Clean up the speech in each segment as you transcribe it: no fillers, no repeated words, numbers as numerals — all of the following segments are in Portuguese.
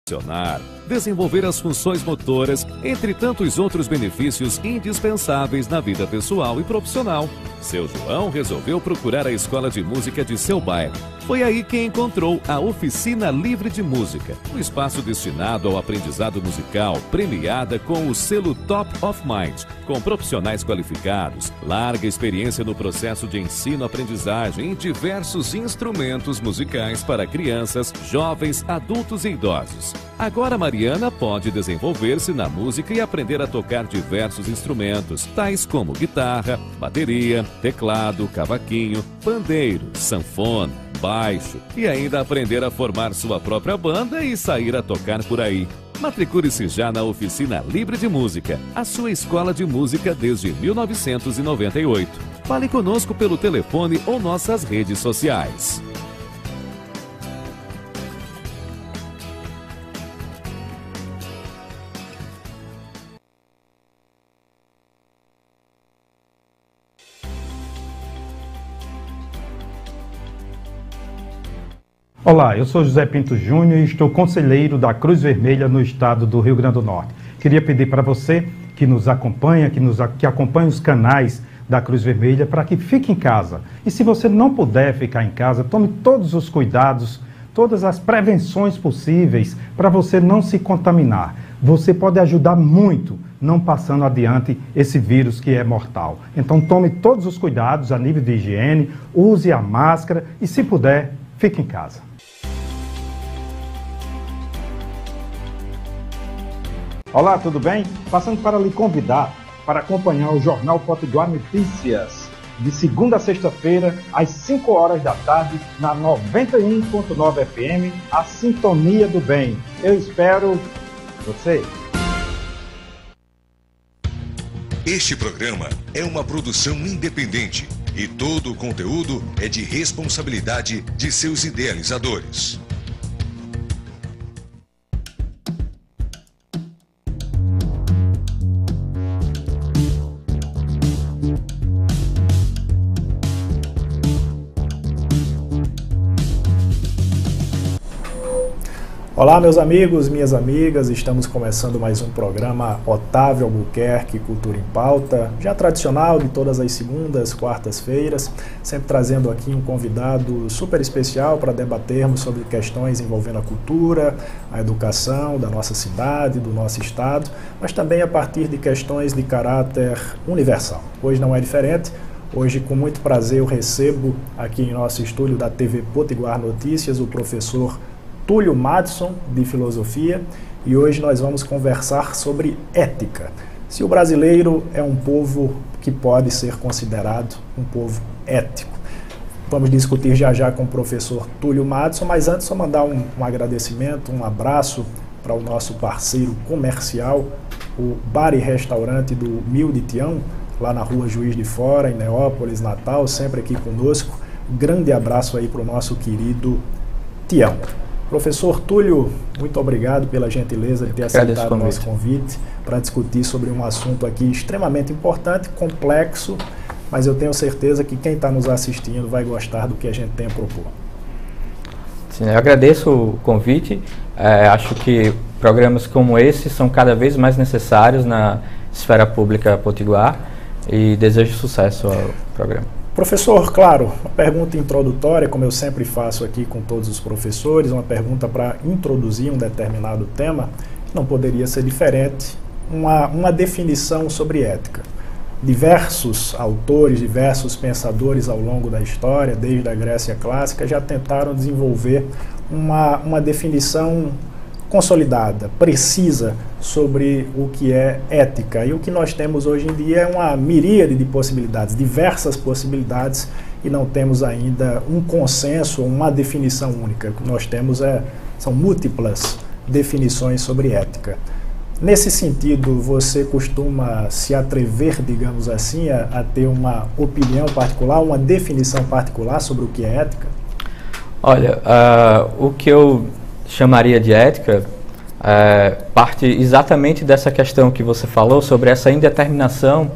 Funcionar, desenvolver as funções motoras, entre tantos outros benefícios indispensáveis na vida pessoal e profissional. Seu João resolveu procurar a escola de música de seu bairro. Foi aí que encontrou a Oficina Livre de Música, um espaço destinado ao aprendizado musical, premiada com o selo Top of Mind, com profissionais qualificados, larga experiência no processo de ensino-aprendizagem em diversos instrumentos musicais para crianças, jovens, adultos e idosos. Agora Mariana pode desenvolver-se na música e aprender a tocar diversos instrumentos, tais como guitarra, bateria, teclado, cavaquinho, pandeiro, sanfona, baixo e ainda aprender a formar sua própria banda e sair a tocar por aí. Matricule-se já na Oficina Livre de Música, a sua escola de música desde 1998. Fale conosco pelo telefone ou nossas redes sociais. Olá, eu sou José Pinto Júnior e estou conselheiro da Cruz Vermelha no estado do Rio Grande do Norte. Queria pedir para você que nos acompanha, que acompanha os canais da Cruz Vermelha, para que fique em casa. E se você não puder ficar em casa, tome todos os cuidados, todas as prevenções possíveis para você não se contaminar. Você pode ajudar muito não passando adiante esse vírus que é mortal. Então tome todos os cuidados a nível de higiene, use a máscara e, se puder, fique em casa. Olá, tudo bem? Passando para lhe convidar para acompanhar o Jornal Potiguar Notícias, de segunda a sexta-feira, às 5 horas da tarde, na 91.9 FM, a Sintonia do Bem. Eu espero você. Este programa é uma produção independente e todo o conteúdo é de responsabilidade de seus idealizadores. Olá, meus amigos, minhas amigas, estamos começando mais um programa Otávio Albuquerque Cultura em Pauta, já tradicional de todas as segundas, quartas-feiras, sempre trazendo aqui um convidado super especial para debatermos sobre questões envolvendo a cultura, a educação da nossa cidade, do nosso estado, mas também a partir de questões de caráter universal. Hoje não é diferente. Hoje, com muito prazer, eu recebo aqui em nosso estúdio da TV Potiguar Notícias o professor Túlio Madson, de Filosofia, e hoje nós vamos conversar sobre ética. Se o brasileiro é um povo que pode ser considerado um povo ético. Vamos discutir já já com o professor Túlio Madson, mas antes só mandar um agradecimento, um abraço para o nosso parceiro comercial, o Bar e Restaurante do Mil de Tião, lá na rua Juiz de Fora, em Neópolis, Natal, sempre aqui conosco. Grande abraço aí para o nosso querido Tião. Professor Túlio, muito obrigado pela gentileza de ter aceitado o nosso convite para discutir sobre um assunto aqui extremamente importante, complexo, mas eu tenho certeza que quem está nos assistindo vai gostar do que a gente tem a propor. Sim, eu agradeço o convite. Acho que programas como esse são cada vez mais necessários na esfera pública potiguar e desejo sucesso ao programa. Professor, claro, uma pergunta introdutória, como eu sempre faço aqui com todos os professores, uma pergunta para introduzir um determinado tema, não poderia ser diferente, uma definição sobre ética. Diversos autores, diversos pensadores ao longo da história, desde a Grécia clássica, já tentaram desenvolver uma definição consolidada, precisa sobre o que é ética. E o que nós temos hoje em dia é uma miríade de possibilidades, diversas possibilidades, e não temos ainda um consenso, uma definição única. O que nós temos são múltiplas definições sobre ética. Nesse sentido, você costuma se atrever, digamos assim, a ter uma opinião particular, uma definição particular sobre o que é ética? Olha, o que eu chamaria de ética parte exatamente dessa questão que você falou sobre essa indeterminação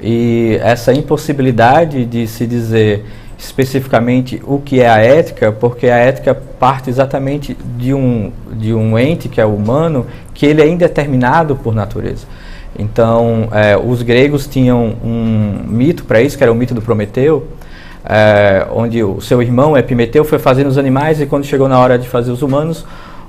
e essa impossibilidade de se dizer especificamente o que é a ética, porque a ética parte exatamente de um ente, que é o humano, que ele é indeterminado por natureza. Então, os gregos tinham um mito para isso, que era o mito do Prometeu, onde o seu irmão, Epimeteu, foi fazendo os animais, e quando chegou na hora de fazer os humanos,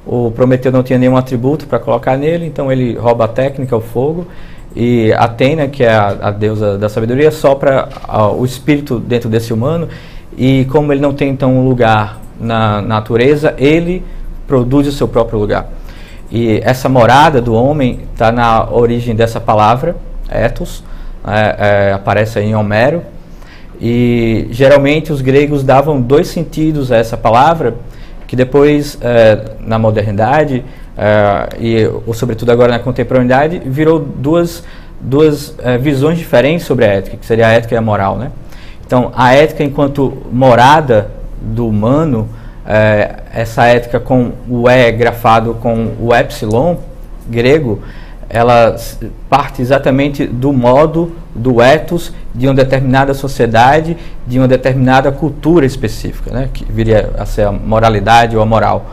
o Prometeu não tinha nenhum atributo para colocar nele, então ele rouba a técnica, o fogo, e Atena, que é a deusa da sabedoria, sopra o espírito dentro desse humano, e como ele não tem então um lugar na natureza, ele produz o seu próprio lugar. E essa morada do homem está na origem dessa palavra, ethos, aparece aí em Homero, e geralmente os gregos davam dois sentidos a essa palavra, que depois, na modernidade, ou sobretudo agora na contemporaneidade, virou duas visões diferentes sobre a ética, que seria a ética e a moral, né? Então, a ética enquanto morada do humano, essa ética com o E grafado com o epsilon grego, ela parte exatamente do modo, do ethos, de uma determinada sociedade, de uma determinada cultura específica, né? Que viria a ser a moralidade ou a moral.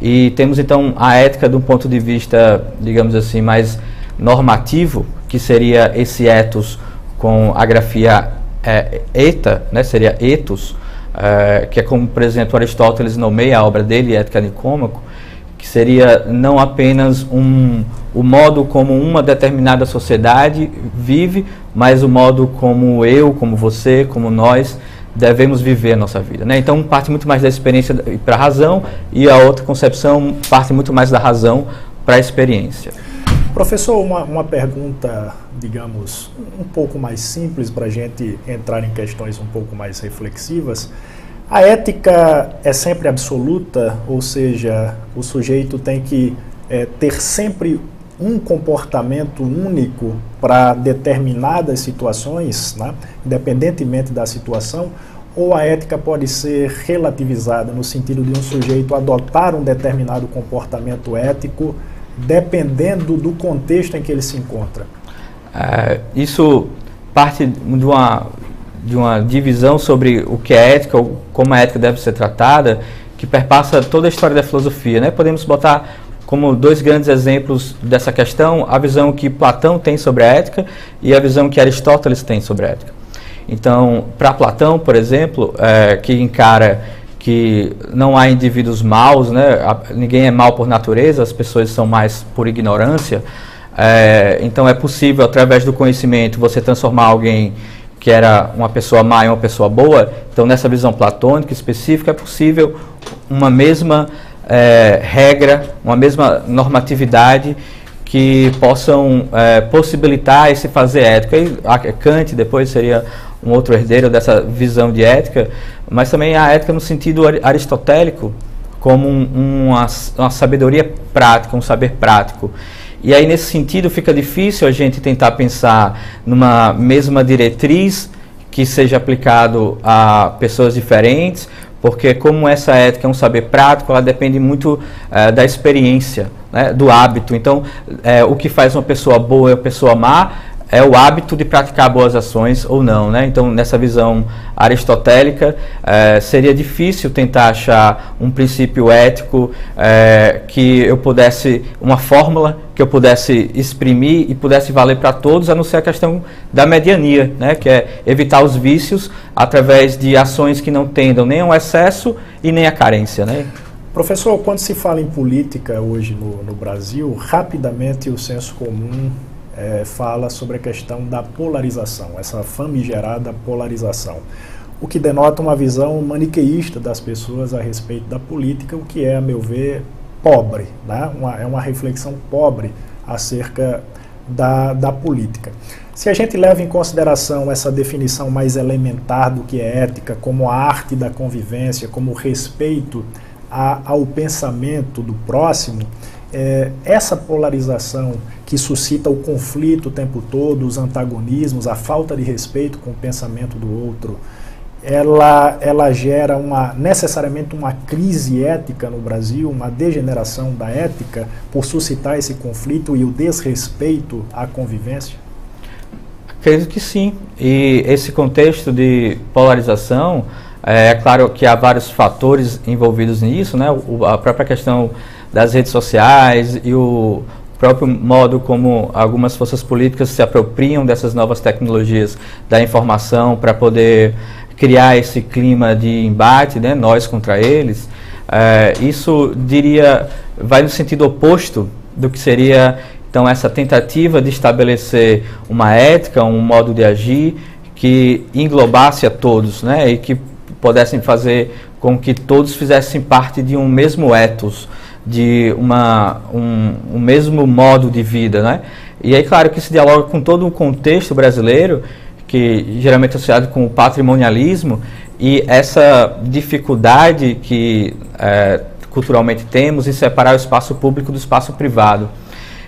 E temos então a ética de um ponto de vista, digamos assim, mais normativo, que seria esse ethos com a grafia eta, né? Seria ethos, que é como, por exemplo, Aristóteles nomeia a obra dele, Ética Nicômaco, que seria não apenas o modo como uma determinada sociedade vive, mas o modo como eu, como você, como nós devemos viver a nossa vida, né? Então parte muito mais da experiência para a razão, e a outra concepção parte muito mais da razão para a experiência. Professor, uma pergunta, digamos, um pouco mais simples para a gente entrar em questões um pouco mais reflexivas. A ética é sempre absoluta, ou seja, o sujeito tem que ter sempre um comportamento único para determinadas situações, né? Independentemente da situação, ou a ética pode ser relativizada no sentido de um sujeito adotar um determinado comportamento ético dependendo do contexto em que ele se encontra? Isso parte de uma divisão sobre o que é ética, ou como a ética deve ser tratada, que perpassa toda a história da filosofia, né? Podemos botar como dois grandes exemplos dessa questão a visão que Platão tem sobre a ética e a visão que Aristóteles tem sobre a ética. Então, para Platão, por exemplo, que encara que não há indivíduos maus, né? Ninguém é mau por natureza, as pessoas são mais por ignorância, então é possível, através do conhecimento, você transformar alguém que era uma pessoa má em uma pessoa boa. Então, nessa visão platônica específica, é possível uma mesma regra, uma mesma normatividade que possam possibilitar esse fazer ética. E Kant depois seria um outro herdeiro dessa visão de ética, mas também a ética no sentido aristotélico, como uma sabedoria prática, um saber prático. E aí, nesse sentido, fica difícil a gente tentar pensar numa mesma diretriz que seja aplicado a pessoas diferentes, porque como essa ética é um saber prático, ela depende muito da experiência, né, do hábito. Então, o que faz uma pessoa boa e uma pessoa má é o hábito de praticar boas ações ou não, né? Então, nessa visão aristotélica, seria difícil tentar achar um princípio ético que eu pudesse, uma fórmula que eu pudesse exprimir e pudesse valer para todos, a não ser a questão da mediania, né? Que é evitar os vícios através de ações que não tendam nem ao excesso e nem à carência, né? Professor, quando se fala em política hoje no Brasil, rapidamente o senso comum fala sobre a questão da polarização, essa famigerada polarização, o que denota uma visão maniqueísta das pessoas a respeito da política, o que é, a meu ver, pobre, né? É uma reflexão pobre acerca da política. Se a gente leva em consideração essa definição mais elementar do que é ética, como a arte da convivência, como o respeito ao pensamento do próximo, essa polarização que suscita o conflito o tempo todo, os antagonismos, a falta de respeito com o pensamento do outro, ela gera necessariamente uma crise ética no Brasil, uma degeneração da ética por suscitar esse conflito e o desrespeito à convivência? Acredito que sim. E esse contexto de polarização É claro que há vários fatores envolvidos nisso, né? A própria questão das redes sociais e o próprio modo como algumas forças políticas se apropriam dessas novas tecnologias da informação para poder criar esse clima de embate, né? Nós contra eles. Isso, diria, vai no sentido oposto do que seria, então, essa tentativa de estabelecer uma ética, um modo de agir que englobasse a todos, né? E que pudessem fazer com que todos fizessem parte de um mesmo ethos, de um mesmo modo de vida, né? E aí, claro, que se dialoga com todo o contexto brasileiro, que geralmente é associado com o patrimonialismo, e essa dificuldade que culturalmente temos em separar o espaço público do espaço privado.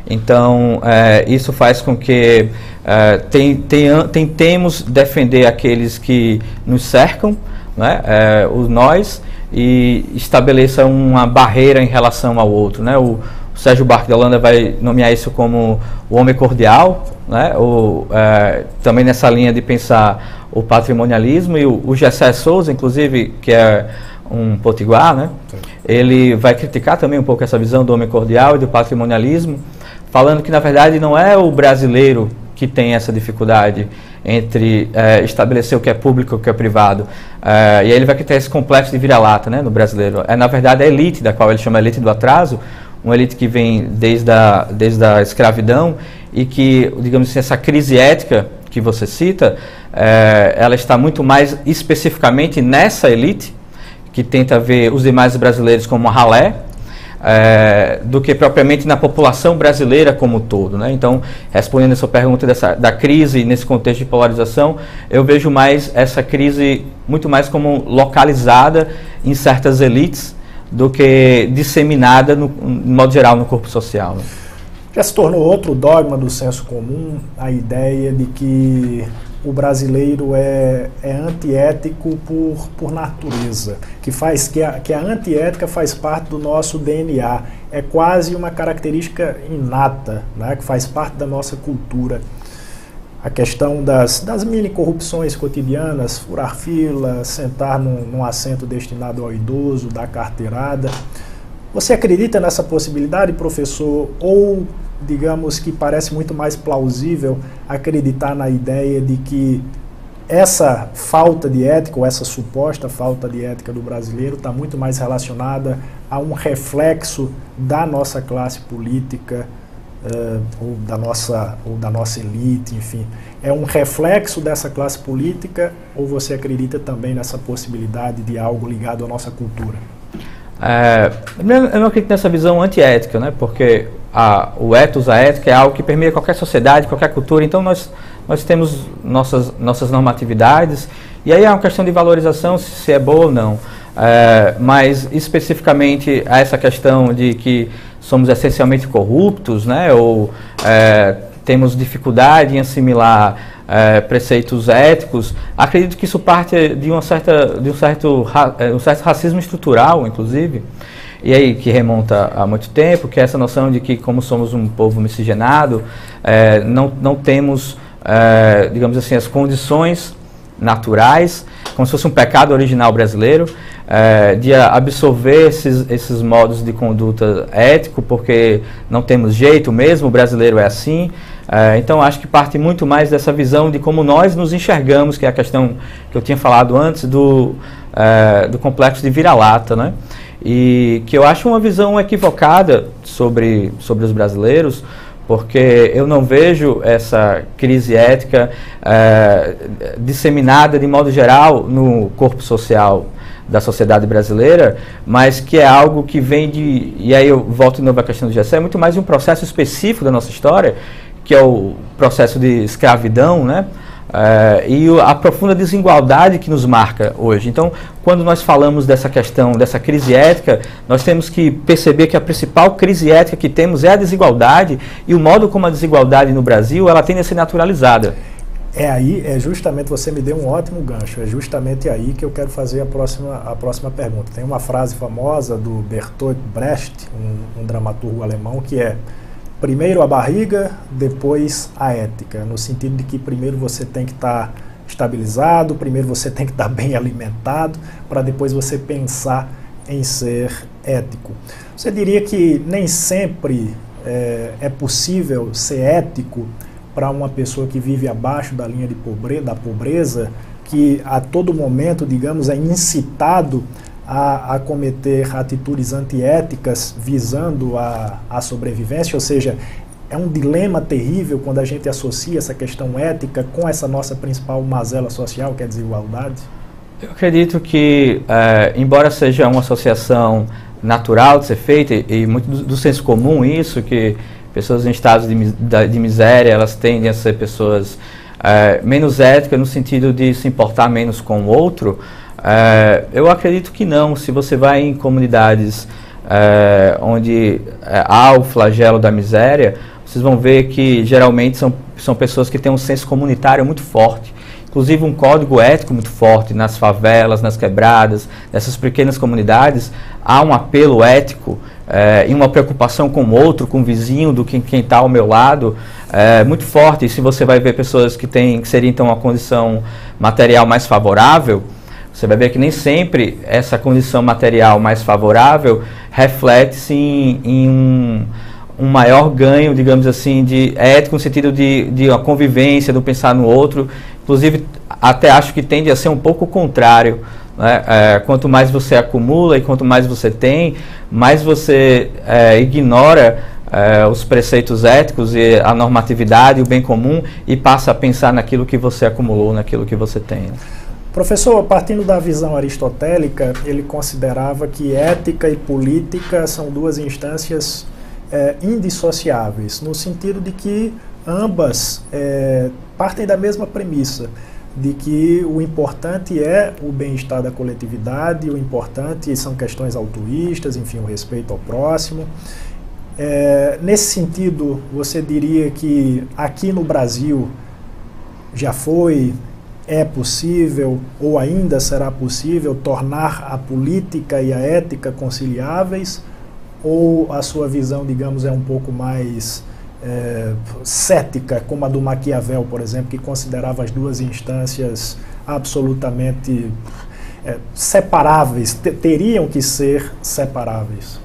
Então, isso faz com que tentemos defender aqueles que nos cercam, né, nós, e estabeleça uma barreira em relação ao outro, né? O Sérgio Buarque de Holanda vai nomear isso como o homem cordial, né? Também nessa linha de pensar o patrimonialismo, e o Gessé Souza, inclusive, que é um potiguar, né? Ele vai criticar também um pouco essa visão do homem cordial e do patrimonialismo, falando que, na verdade, não é o brasileiro que tem essa dificuldade entre estabelecer o que é público e o que é privado. E aí ele vai criar esse complexo de vira-lata, né, no brasileiro. Na verdade, a elite, da qual ele chama elite do atraso, uma elite que vem desde a escravidão, e que, digamos assim, essa crise ética que você cita, ela está muito mais especificamente nessa elite, que tenta ver os demais brasileiros como uma ralé, do que propriamente na população brasileira como um todo, né? Então, respondendo a sua pergunta da crise nesse contexto de polarização, eu vejo mais essa crise muito mais como localizada em certas elites do que disseminada, no modo geral, no corpo social, né? Já se tornou outro dogma do senso comum a ideia de que o brasileiro é antiético por natureza, que a antiética faz parte do nosso DNA, é quase uma característica inata, né, que faz parte da nossa cultura. A questão das mini corrupções cotidianas, furar fila, sentar num assento destinado ao idoso, dar carteirada. Você acredita nessa possibilidade, professor, ou digamos que parece muito mais plausível acreditar na ideia de que essa falta de ética, ou essa suposta falta de ética do brasileiro, está muito mais relacionada a um reflexo da nossa classe política, ou da nossa elite, enfim. É um reflexo dessa classe política, ou você acredita também nessa possibilidade de algo ligado à nossa cultura? Eu não acredito nessa visão antiética, né? Porque o ethos, a ética, é algo que permeia qualquer sociedade, qualquer cultura. Então nós temos nossas normatividades, e aí é uma questão de valorização, se é boa ou não. Mas especificamente a essa questão de que somos essencialmente corruptos, né? Ou temos dificuldade em assimilar preceitos éticos, acredito que isso parte de um certo racismo estrutural, inclusive, e aí que remonta a muito tempo, que é essa noção de que, como somos um povo miscigenado, não temos, digamos assim, as condições naturais, como se fosse um pecado original brasileiro, de absorver esses modos de conduta ético, porque não temos jeito mesmo, o brasileiro é assim. Então, acho que parte muito mais dessa visão de como nós nos enxergamos, que é a questão que eu tinha falado antes, do complexo de vira-lata, né? E que eu acho uma visão equivocada sobre os brasileiros, porque eu não vejo essa crise ética disseminada de modo geral no corpo social da sociedade brasileira, mas que é algo que vem e aí eu volto de novo à questão do Gessé, é muito mais de um processo específico da nossa história, que é o processo de escravidão, né? E a profunda desigualdade que nos marca hoje. Então, quando nós falamos dessa questão, dessa crise ética, nós temos que perceber que a principal crise ética que temos é a desigualdade, e o modo como a desigualdade no Brasil, ela tende a ser naturalizada. Justamente, você me deu um ótimo gancho, é justamente aí que eu quero fazer a próxima pergunta. Tem uma frase famosa do Bertolt Brecht, um dramaturgo alemão, que é: primeiro a barriga, depois a ética, no sentido de que primeiro você tem que estar estabilizado, primeiro você tem que estar bem alimentado, para depois você pensar em ser ético. Você diria que nem sempre é possível ser ético para uma pessoa que vive abaixo da linha da pobreza, que a todo momento, digamos, é incitado a cometer atitudes antiéticas visando a sobrevivência? Ou seja, é um dilema terrível quando a gente associa essa questão ética com essa nossa principal mazela social, que é a desigualdade? Eu acredito que, embora seja uma associação natural de ser feita, e muito do senso comum isso, que pessoas em estados de miséria, elas tendem a ser pessoas menos éticas no sentido de se importar menos com o outro, eu acredito que não. Se você vai em comunidades onde há o flagelo da miséria, vocês vão ver que geralmente são pessoas que têm um senso comunitário muito forte, inclusive um código ético muito forte. Nas favelas, nas quebradas, nessas pequenas comunidades, há um apelo ético e uma preocupação com o outro, com o vizinho, do quem está ao meu lado, muito forte. E se você vai ver pessoas que seriam então uma condição material mais favorável, você vai ver que nem sempre essa condição material mais favorável reflete-se em um maior ganho, digamos assim, de ético, no sentido de uma convivência, do pensar no outro. Inclusive, até acho que tende a ser um pouco o contrário, né? Quanto mais você acumula e quanto mais você tem, mais você ignora os preceitos éticos e a normatividade, o bem comum, e passa a pensar naquilo que você acumulou, naquilo que você tem. Professor, partindo da visão aristotélica, ele considerava que ética e política são duas instâncias indissociáveis, no sentido de que ambas partem da mesma premissa, de que o importante é o bem-estar da coletividade, o importante são questões altruístas, enfim, o respeito ao próximo. Nesse sentido, você diria que aqui no Brasil já é possível, ou ainda será possível, tornar a política e a ética conciliáveis? Ou a sua visão, digamos, é um pouco mais cética, como a do Maquiavel, por exemplo, que considerava as duas instâncias absolutamente separáveis, teriam que ser separáveis?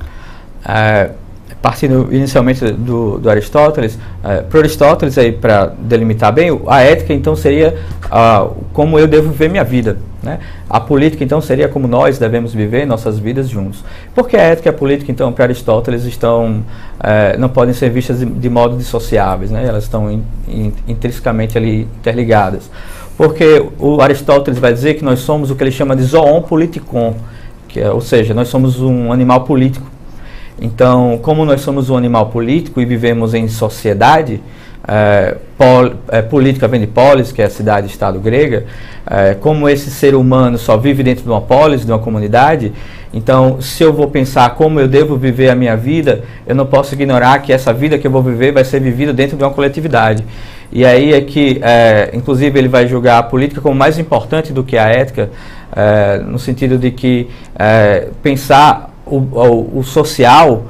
Partindo inicialmente do Aristóteles, para Aristóteles, para delimitar bem, a ética então seria como eu devo viver minha vida, né? A política então seria como nós devemos viver nossas vidas juntos. Porque a ética e a política então para Aristóteles não podem ser vistas de modo dissociáveis, né? Elas estão intrinsecamente ali interligadas. Porque o Aristóteles vai dizer que nós somos o que ele chama de zoon politikon, ou seja, nós somos um animal político. Então, como nós somos um animal político e vivemos em sociedade, política vem de polis, que é a cidade-estado grega, como esse ser humano só vive dentro de uma polis, de uma comunidade, então, se eu vou pensar como eu devo viver a minha vida, eu não posso ignorar que essa vida que eu vou viver vai ser vivida dentro de uma coletividade. E aí é que, inclusive, ele vai julgar a política como mais importante do que a ética, no sentido de que pensar o social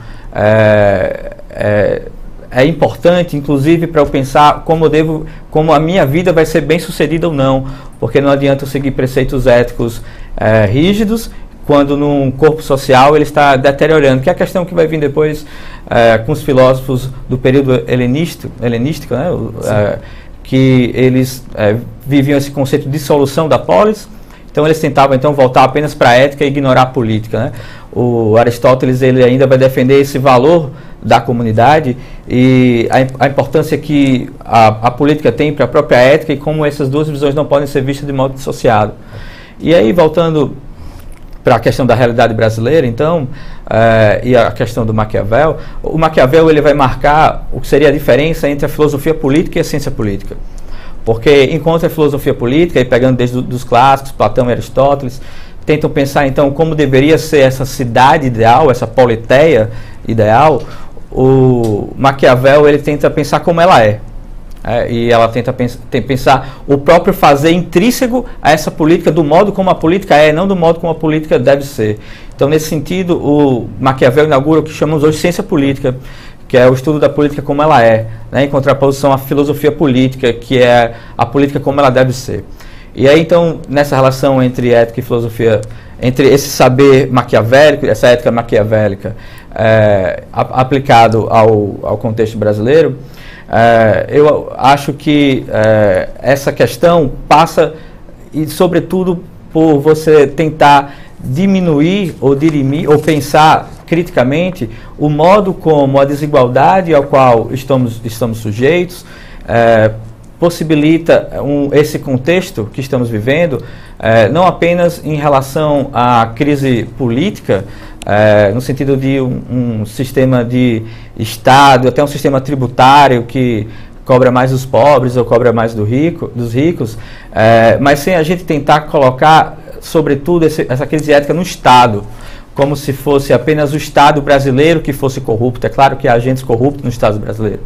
é importante, inclusive, para eu pensar como a minha vida vai ser bem sucedida ou não, porque não adianta eu seguir preceitos éticos rígidos quando num corpo social ele está deteriorando, que é a questão que vai vir depois com os filósofos do período helenístico, né? Que eles viviam esse conceito de dissolução da polis. Então eles tentavam então voltar apenas para a ética e ignorar a política, né? O Aristóteles ele ainda vai defender esse valor da comunidade e a importância que a política tem para a própria ética e como essas duas visões não podem ser vistas de modo dissociado. E aí, voltando para a questão da realidade brasileira, então, e a questão do Maquiavel, o Maquiavel ele vai marcar o que seria a diferença entre a filosofia política e a ciência política. Porque enquanto a filosofia política, e pegando desde os clássicos, Platão e Aristóteles, tentam pensar então como deveria ser essa cidade ideal, essa politeia ideal, o Maquiavel ele tenta pensar como ela é. E ela tenta pensar o próprio fazer intrínseco a essa política, do modo como a política é, não do modo como a política deve ser. Então, nesse sentido, o Maquiavel inaugura o que chamamos hoje de ciência política, que é o estudo da política como ela é, né, em contraposição à filosofia política, que é a política como ela deve ser. E aí, então, nessa relação entre ética e filosofia, entre esse saber maquiavélico, essa ética maquiavélica, aplicado ao contexto brasileiro, eu acho que essa questão passa, e sobretudo, por você tentar diminuir ou dirimir, ou pensar criticamente o modo como a desigualdade ao qual estamos sujeitos possibilita esse contexto que estamos vivendo, não apenas em relação à crise política, no sentido de um sistema de Estado, até um sistema tributário que cobra mais dos pobres ou cobra mais dos ricos, mas sem a gente tentar colocar, sobretudo, essa crise ética no Estado, como se fosse apenas o Estado brasileiro que fosse corrupto. É claro que há agentes corruptos no Estado brasileiro,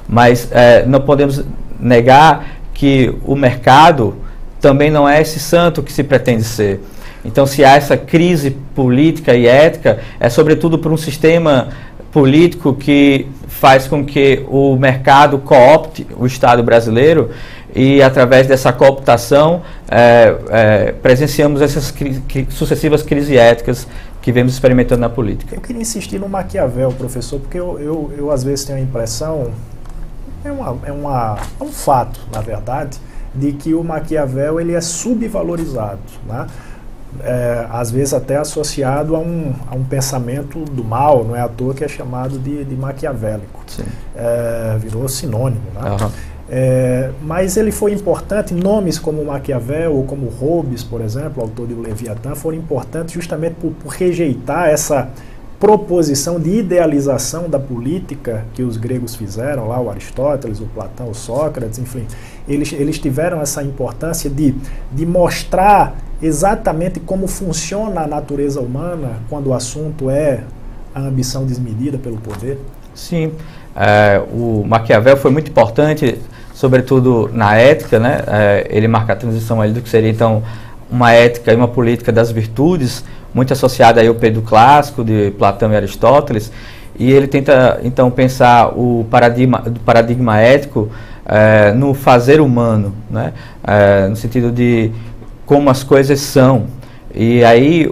mas não podemos negar que o mercado também não é esse santo que se pretende ser. Então, se há essa crise política e ética, é sobretudo por um sistema político que faz com que o mercado coopte o Estado brasileiro, e através dessa cooptação presenciamos essas sucessivas crises éticas que vemos experimentando na política. Eu queria insistir no Maquiavel, professor, porque eu às vezes tenho a impressão, é um fato, na verdade, de que o Maquiavel ele é subvalorizado, né? Às vezes até associado a um pensamento do mal, não é à toa que é chamado de maquiavélico. Virou sinônimo, né? Uhum. Mas ele foi importante, nomes como Maquiavel ou como Hobbes, por exemplo, autor do Leviatã, foram importantes justamente por rejeitar essa proposição de idealização da política que os gregos fizeram, lá o Aristóteles, o Platão, o Sócrates, enfim. Eles tiveram essa importância de mostrar exatamente como funciona a natureza humana quando o assunto é a ambição desmedida pelo poder. Sim, o Maquiavel foi muito importante, sobretudo na ética, né? Ele marca a transição ali do que seria então uma ética e uma política das virtudes, muito associada aí ao período clássico de Platão e Aristóteles, e ele tenta então pensar o paradigma ético no fazer humano, né? No sentido de como as coisas são. E aí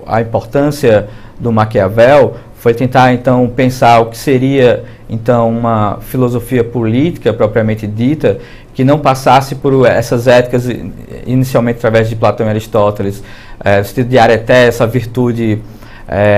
a importância do Maquiavel foi tentar então pensar o que seria então uma filosofia política propriamente dita, que não passasse por essas éticas inicialmente através de Platão e Aristóteles, no sentido de areté, essa virtude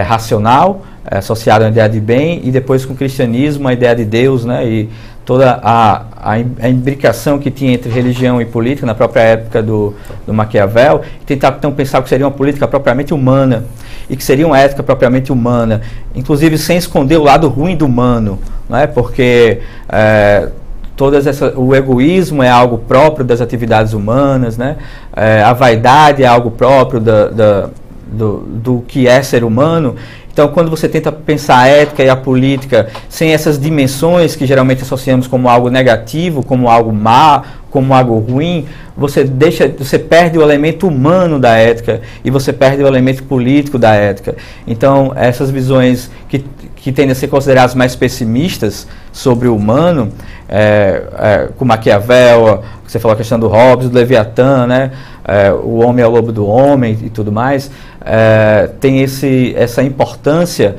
racional, associada à ideia de bem, e depois com o cristianismo a ideia de Deus, né, e toda a imbricação que tinha entre religião e política na própria época do Maquiavel, e tentar então pensar o que seria uma política propriamente humana, e que seria uma ética propriamente humana, inclusive sem esconder o lado ruim do humano, não é? Porque o egoísmo é algo próprio das atividades humanas, né? A vaidade é algo próprio do que é ser humano. Então, quando você tenta pensar a ética e a política sem essas dimensões que geralmente associamos como algo negativo, como algo má, como algo ruim, você perde o elemento humano da ética e você perde o elemento político da ética. Então, essas visões que tendem a ser consideradas mais pessimistas sobre o humano, com Maquiavel, você falou a questão do Hobbes, do Leviatã, né? O homem é o lobo do homem e tudo mais, tem essa importância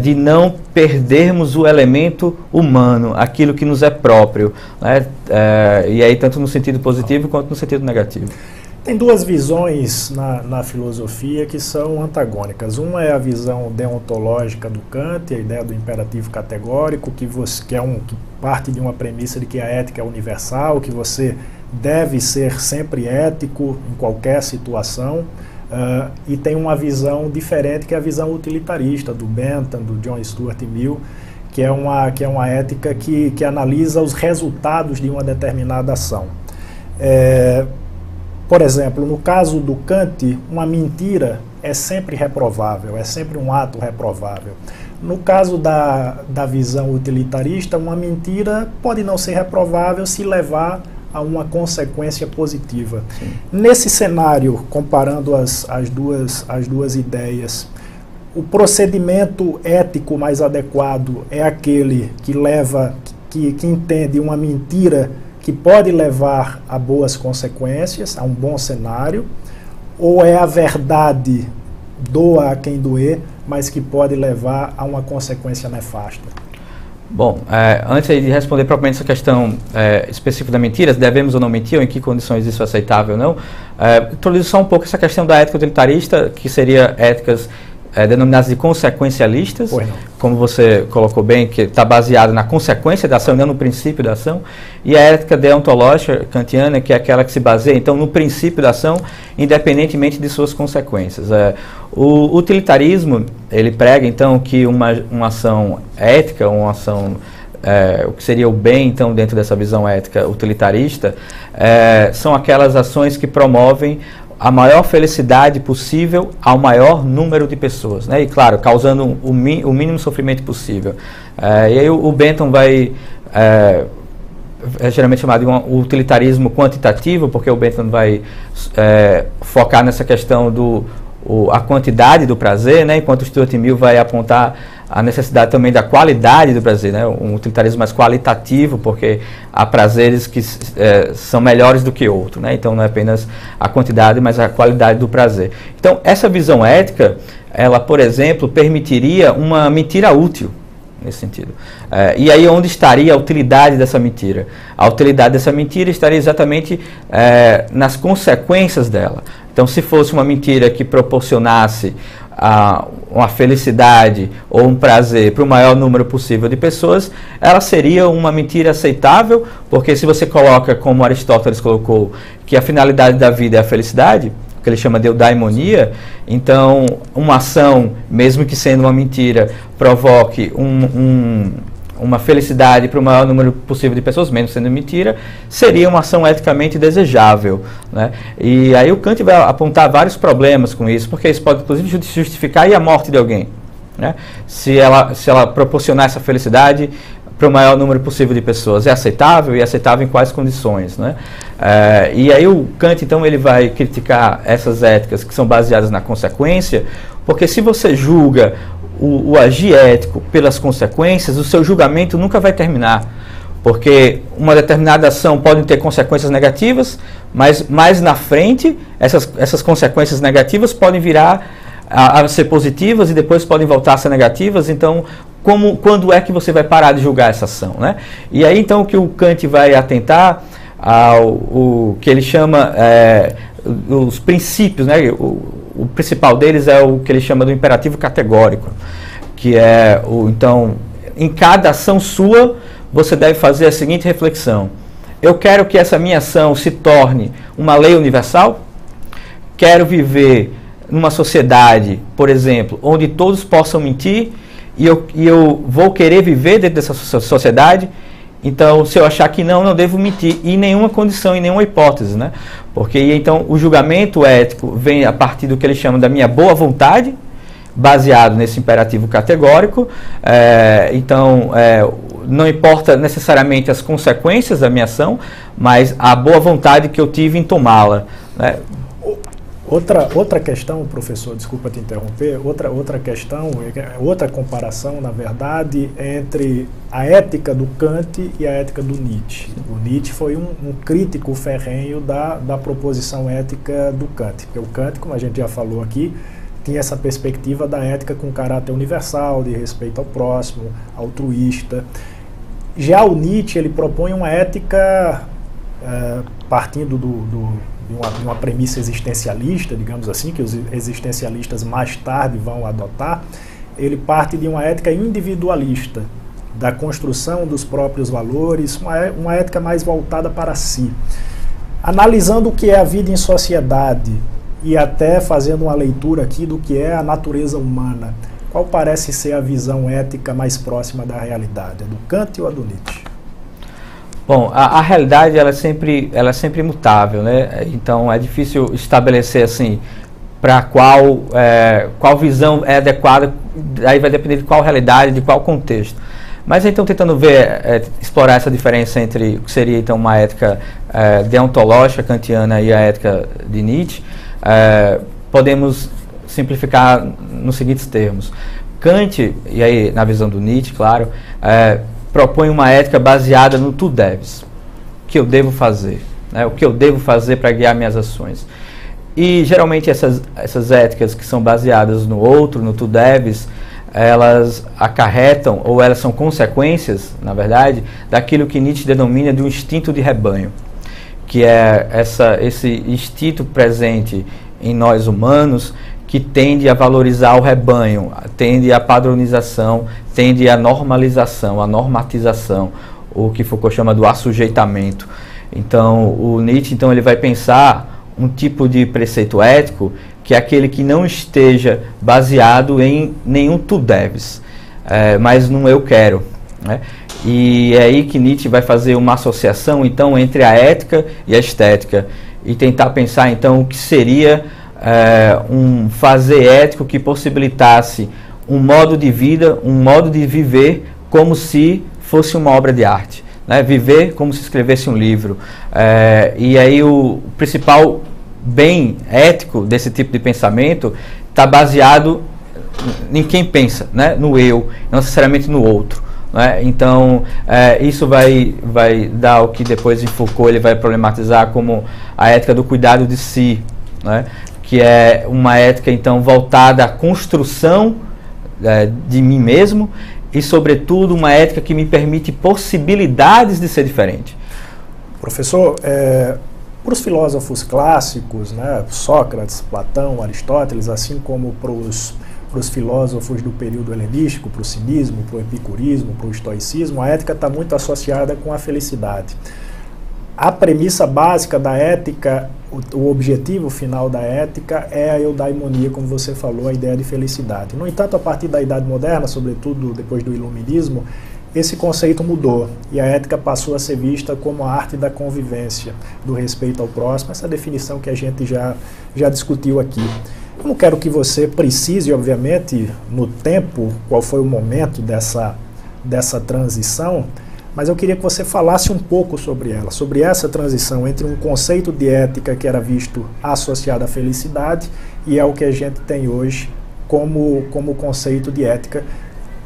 de não perdermos o elemento humano, aquilo que nos é próprio, né? E aí tanto no sentido positivo quanto no sentido negativo. Tem duas visões na filosofia que são antagônicas. Uma é a visão deontológica do Kant, a ideia do imperativo categórico, que parte de uma premissa de que a ética é universal, que você deve ser sempre ético em qualquer situação. E tem uma visão diferente, que é a visão utilitarista do Bentham, do John Stuart Mill, que é uma ética que analisa os resultados de uma determinada ação. Por exemplo, no caso do Kant, uma mentira é sempre reprovável, é sempre um ato reprovável. No caso da visão utilitarista, uma mentira pode não ser reprovável se levar a uma consequência positiva. Sim. Nesse cenário, comparando as duas ideias, o procedimento ético mais adequado é aquele que entende uma mentira que pode levar a boas consequências, a um bom cenário, ou é a verdade, doa a quem doer, mas que pode levar a uma consequência nefasta? Bom, antes de responder propriamente essa questão específica da mentira, devemos ou não mentir, ou em que condições isso é aceitável ou não, introduzo só um pouco essa questão da ética utilitarista, que seria éticas denominadas de consequencialistas, como você colocou bem, que está baseada na consequência da ação, não no princípio da ação, e a ética deontológica kantiana, que é aquela que se baseia, então, no princípio da ação, independentemente de suas consequências. O utilitarismo, ele prega, então, que uma ação ética, uma ação, o que seria o bem, então, dentro dessa visão ética utilitarista, são aquelas ações que promovem a maior felicidade possível ao maior número de pessoas, né? E claro, causando o mínimo sofrimento possível. E aí o Bentham vai, é geralmente chamado de um utilitarismo quantitativo, porque o Bentham vai focar nessa questão a quantidade do prazer, né? Enquanto o Stuart Mill vai apontar a necessidade também da qualidade do prazer, né? Um utilitarismo mais qualitativo, porque há prazeres que são melhores do que outros, né? Então não é apenas a quantidade, mas a qualidade do prazer. Então essa visão ética, ela, por exemplo, permitiria uma mentira útil, nesse sentido. E aí onde estaria a utilidade dessa mentira? A utilidade dessa mentira estaria exatamente nas consequências dela. Então, se fosse uma mentira que proporcionasse uma felicidade ou um prazer para o maior número possível de pessoas, ela seria uma mentira aceitável, porque se você coloca, como Aristóteles colocou, que a finalidade da vida é a felicidade, que ele chama de eudaimonia, então uma ação, mesmo que sendo uma mentira, provoque uma felicidade para o maior número possível de pessoas, mesmo sendo mentira, seria uma ação eticamente desejável, né? E aí o Kant vai apontar vários problemas com isso, porque isso pode inclusive justificar a morte de alguém, né? Se ela proporcionar essa felicidade para o maior número possível de pessoas, é aceitável? E aceitável em quais condições, né? E aí o Kant, então, ele vai criticar essas éticas que são baseadas na consequência, porque se você julga o agir ético pelas consequências, o seu julgamento nunca vai terminar, porque uma determinada ação pode ter consequências negativas, mas mais na frente essas consequências negativas podem virar a ser positivas e depois podem voltar a ser negativas. Então, quando é que você vai parar de julgar essa ação, né? E aí então o que o Kant vai atentar o que ele chama os princípios, né? O principal deles é o que ele chama do imperativo categórico, que é então, em cada ação sua, você deve fazer a seguinte reflexão: eu quero que essa minha ação se torne uma lei universal? Quero viver numa sociedade, por exemplo, onde todos possam mentir, e eu vou querer viver dentro dessa sociedade? Então, se eu achar que não devo mentir em nenhuma condição, em nenhuma hipótese, né? Porque então o julgamento ético vem a partir do que ele chama da minha boa vontade, baseado nesse imperativo categórico. Então, não importa necessariamente as consequências da minha ação, mas a boa vontade que eu tive em tomá-la, né? Outra questão, professor, desculpa te interromper, outra questão, outra comparação, na verdade, entre a ética do Kant e a ética do Nietzsche. O Nietzsche foi um crítico ferrenho da proposição ética do Kant, porque o Kant, como a gente já falou aqui, tinha essa perspectiva da ética com caráter universal, de respeito ao próximo, altruísta. Já o Nietzsche, ele propõe uma ética partindo de uma premissa existencialista, digamos assim, que os existencialistas mais tarde vão adotar. Ele parte de uma ética individualista, da construção dos próprios valores, uma ética mais voltada para si. Analisando o que é a vida em sociedade e até fazendo uma leitura aqui do que é a natureza humana, qual parece ser a visão ética mais próxima da realidade? A do Kant ou a do Nietzsche? Bom, a realidade ela é sempre mutável, né? Então é difícil estabelecer assim para qual visão é adequada. Aí vai depender de qual realidade, de qual contexto. Mas então tentando explorar essa diferença entre o que seria então uma ética deontológica kantiana e a ética de Nietzsche, podemos simplificar nos seguintes termos. Kant, e aí na visão do Nietzsche, claro, propõe uma ética baseada no tu deves. que eu devo fazer, né? O que eu devo fazer para guiar minhas ações. E geralmente essas éticas que são baseadas no outro, no tu deves, elas acarretam, ou elas são consequências, na verdade, daquilo que Nietzsche denomina de um instinto de rebanho, que é esse instinto presente em nós humanos, que tende a valorizar o rebanho, tende à padronização, tende à normalização, à normatização, o que Foucault chama do assujeitamento. Então, o Nietzsche ele vai pensar um tipo de preceito ético que é aquele que não esteja baseado em nenhum tu deves, mas num eu quero, né? E é aí que Nietzsche vai fazer uma associação, então, entre a ética e a estética, e tentar pensar, então, o que seria um fazer ético que possibilitasse um modo de vida, um modo de viver como se fosse uma obra de arte, né? Viver como se escrevesse um livro. E aí o principal bem ético desse tipo de pensamento está baseado em quem pensa, né? No eu, não necessariamente no outro, né? Então, isso vai dar o que depois em Foucault ele vai problematizar como a ética do cuidado de si, né? Que é uma ética, então, voltada à construção de mim mesmo e, sobretudo, uma ética que me permite possibilidades de ser diferente. Professor, para os filósofos clássicos, né, Sócrates, Platão, Aristóteles, assim como para os filósofos do período helenístico, para o cinismo, para o epicurismo, para o estoicismo, a ética está muito associada com a felicidade. A premissa básica da ética, o objetivo final da ética é a eudaimonia, como você falou, a ideia de felicidade. No entanto, a partir da Idade Moderna, sobretudo depois do Iluminismo, esse conceito mudou e a ética passou a ser vista como a arte da convivência, do respeito ao próximo, essa definição que a gente já discutiu aqui. Eu não quero que você precise, obviamente, no tempo, qual foi o momento dessa transição, mas eu queria que você falasse um pouco sobre ela, sobre essa transição entre um conceito de ética que era visto associado à felicidade e é o que a gente tem hoje como conceito de ética.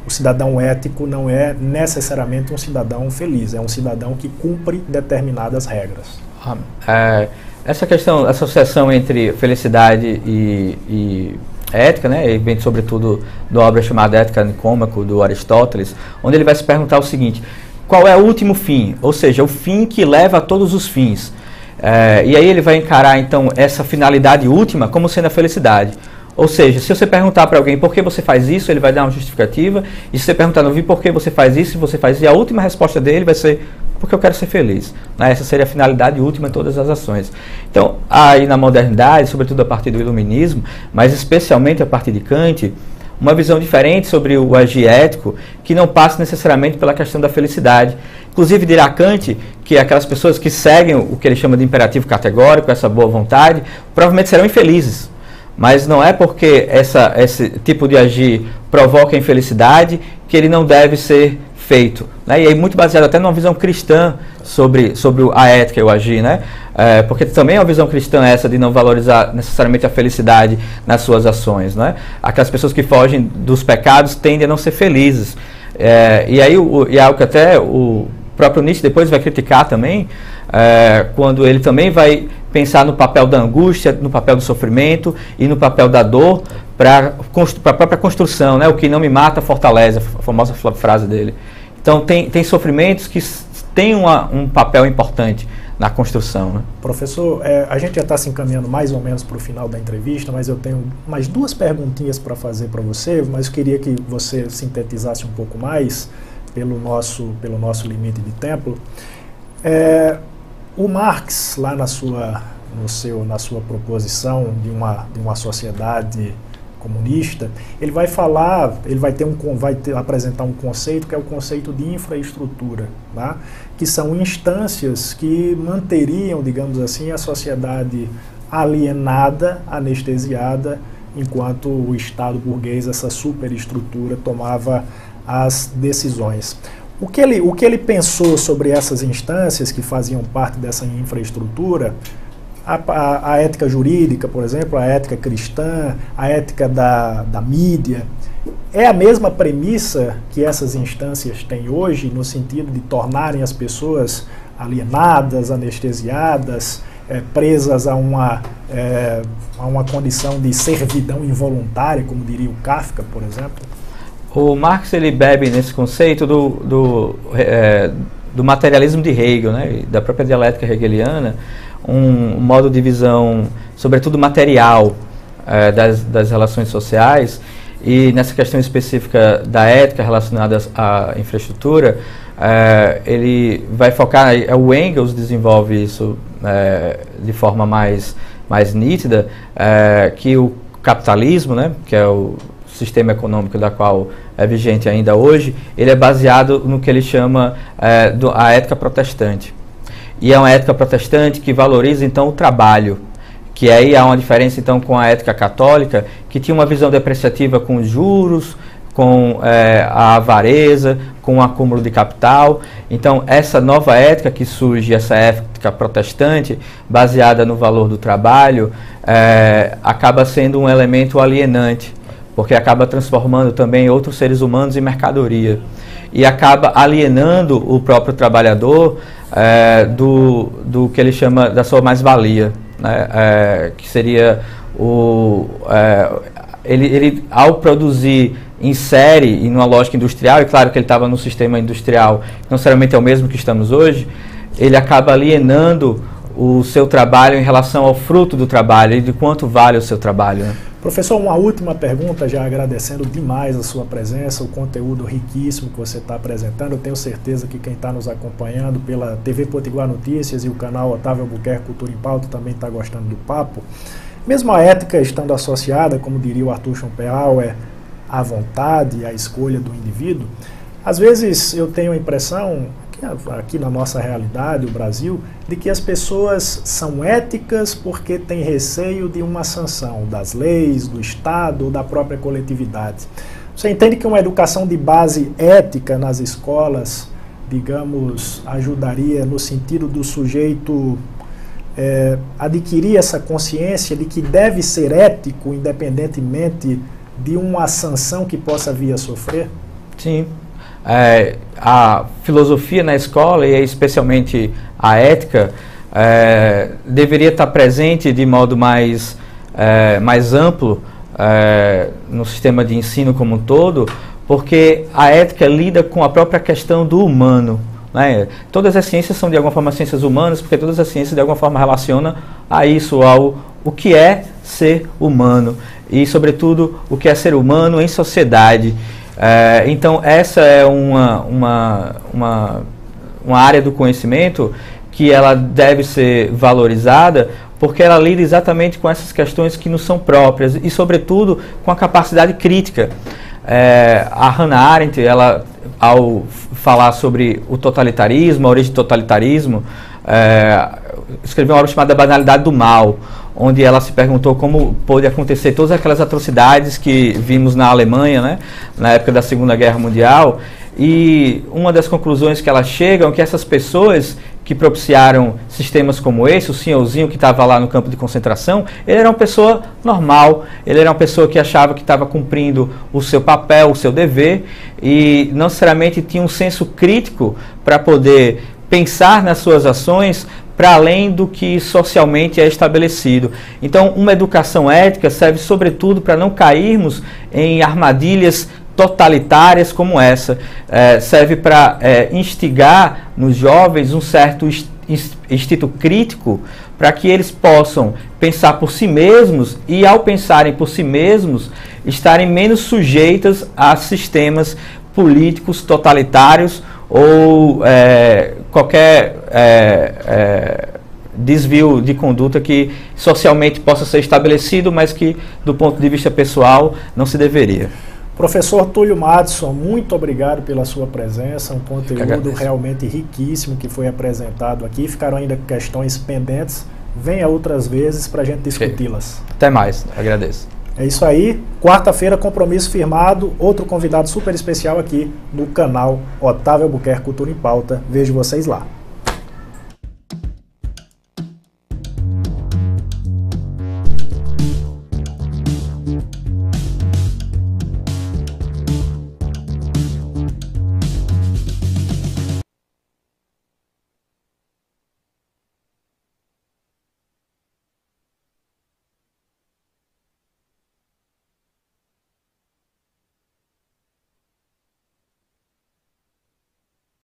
O cidadão ético não é necessariamente um cidadão feliz, é um cidadão que cumpre determinadas regras. Essa questão, a associação entre felicidade e ética, né, e vem sobretudo da obra chamada Ética Nicômaco, do Aristóteles, onde ele vai se perguntar o seguinte: qual é o último fim? Ou seja, o fim que leva a todos os fins. E aí ele vai encarar, então, essa finalidade última como sendo a felicidade. Ou seja, se você perguntar para alguém por que você faz isso, ele vai dar uma justificativa. E se você perguntar no vídeo por que você faz isso, você faz isso, e a última resposta dele vai ser porque eu quero ser feliz. Né? Essa seria a finalidade última de todas as ações. Então, aí na modernidade, sobretudo a partir do iluminismo, mas especialmente a partir de Kant, uma visão diferente sobre o agir ético, que não passa necessariamente pela questão da felicidade. Inclusive, dirá Kant que aquelas pessoas que seguem o que ele chama de imperativo categórico, essa boa vontade, provavelmente serão infelizes. Mas não é porque esse tipo de agir provoca infelicidade que ele não deve ser feito. Né? E aí muito baseado até numa visão cristã sobre a ética e o agir, né? Porque também é uma visão cristã essa de não valorizar necessariamente a felicidade nas suas ações. Né? Aquelas pessoas que fogem dos pecados tendem a não ser felizes. E aí é algo que até o próprio Nietzsche depois vai criticar também, quando ele também vai pensar no papel da angústia, no papel do sofrimento e no papel da dor para a própria construção, né? O que não me mata fortalece, a famosa frase dele. Então tem sofrimentos que têm um papel importante na construção. Né? Professor, a gente já está se encaminhando mais ou menos para o final da entrevista, mas eu tenho mais duas perguntinhas para fazer para você, mas eu queria que você sintetizasse um pouco mais pelo nosso limite de tempo. O Marx, lá na sua proposição de uma sociedade comunista, ele vai apresentar um conceito que é o conceito de infraestrutura, tá? Que são instâncias que manteriam, digamos assim, a sociedade alienada, anestesiada, enquanto o Estado burguês, essa superestrutura, tomava as decisões. O que ele pensou sobre essas instâncias que faziam parte dessa infraestrutura, a ética jurídica, por exemplo, a ética cristã, a ética da mídia, É a mesma premissa que essas instâncias têm hoje, no sentido de tornarem as pessoas alienadas, anestesiadas, presas a uma condição de servidão involuntária, como diria o Kafka, por exemplo? O Marx ele bebe nesse conceito do materialismo de Hegel, né, da própria dialética hegeliana, um modo de visão, sobretudo material, das relações sociais, e nessa questão específica da ética relacionada à infraestrutura, ele vai focar, o Engels desenvolve isso de forma mais nítida, que o capitalismo, né, que é o sistema econômico da qual é vigente ainda hoje, ele é baseado no que ele chama a ética protestante. E é uma ética protestante que valoriza então o trabalho, que aí há uma diferença então com a ética católica, que tinha uma visão depreciativa com os juros, com a avareza, com o acúmulo de capital. Então essa nova ética que surge, essa ética protestante, baseada no valor do trabalho, acaba sendo um elemento alienante, porque acaba transformando também outros seres humanos em mercadoria. E acaba alienando o próprio trabalhador do que ele chama da sua mais-valia, né? Que seria ele ao produzir em série e numa lógica industrial, e claro que ele estava no sistema industrial, não necessariamente é o mesmo que estamos hoje, ele acaba alienando o seu trabalho em relação ao fruto do trabalho e de quanto vale o seu trabalho, né? Professor, uma última pergunta, já agradecendo demais a sua presença, o conteúdo riquíssimo que você está apresentando. Eu tenho certeza que quem está nos acompanhando pela TV Potiguar Notícias e o canal Otávio Albuquerque Cultura em Pauta também está gostando do papo. Mesmo a ética estando associada, como diria o Arthur Schopenhauer, à vontade, à escolha do indivíduo, às vezes eu tenho a impressão, aqui na nossa realidade, o Brasil, de que as pessoas são éticas porque têm receio de uma sanção das leis, do Estado ou da própria coletividade. Você entende que uma educação de base ética nas escolas, digamos, ajudaria no sentido do sujeito adquirir essa consciência de que deve ser ético independentemente de uma sanção que possa vir a sofrer? Sim. A filosofia na escola, e especialmente a ética, deveria estar presente de modo mais amplo no sistema de ensino como um todo, porque a ética lida com a própria questão do humano, né? Todas as ciências são de alguma forma ciências humanas, porque todas as ciências de alguma forma relacionam a isso, o que é ser humano e, sobretudo, o que é ser humano em sociedade. Então essa é uma área do conhecimento que ela deve ser valorizada, porque ela lida exatamente com essas questões que nos são próprias e, sobretudo, com a capacidade crítica. A Hannah Arendt, ela, ao falar sobre o totalitarismo, a origem do totalitarismo, escreveu uma obra chamada Banalidade do Mal, onde ela se perguntou como pôde acontecer todas aquelas atrocidades que vimos na Alemanha, né, na época da Segunda Guerra Mundial, e uma das conclusões que ela chega é que essas pessoas que propiciaram sistemas como esse, o senhorzinho que estava lá no campo de concentração, ele era uma pessoa normal, ele era uma pessoa que achava que estava cumprindo o seu papel, o seu dever, e não necessariamente tinha um senso crítico para poder pensar nas suas ações para além do que socialmente é estabelecido. Então, uma educação ética serve sobretudo para não cairmos em armadilhas totalitárias como essa. Serve para instigar nos jovens um certo instinto crítico para que eles possam pensar por si mesmos e, ao pensarem por si mesmos, estarem menos sujeitos a sistemas políticos totalitários ou qualquer desvio de conduta que socialmente possa ser estabelecido, mas que, do ponto de vista pessoal, não se deveria. Professor Túlio Madison, muito obrigado pela sua presença, um conteúdo realmente riquíssimo que foi apresentado aqui. Ficaram ainda questões pendentes, venha outras vezes para a gente discuti-las. Até mais, agradeço. É isso aí, quarta-feira, compromisso firmado, outro convidado super especial aqui no canal Otávio Albuquerque Cultura em Pauta. Vejo vocês lá.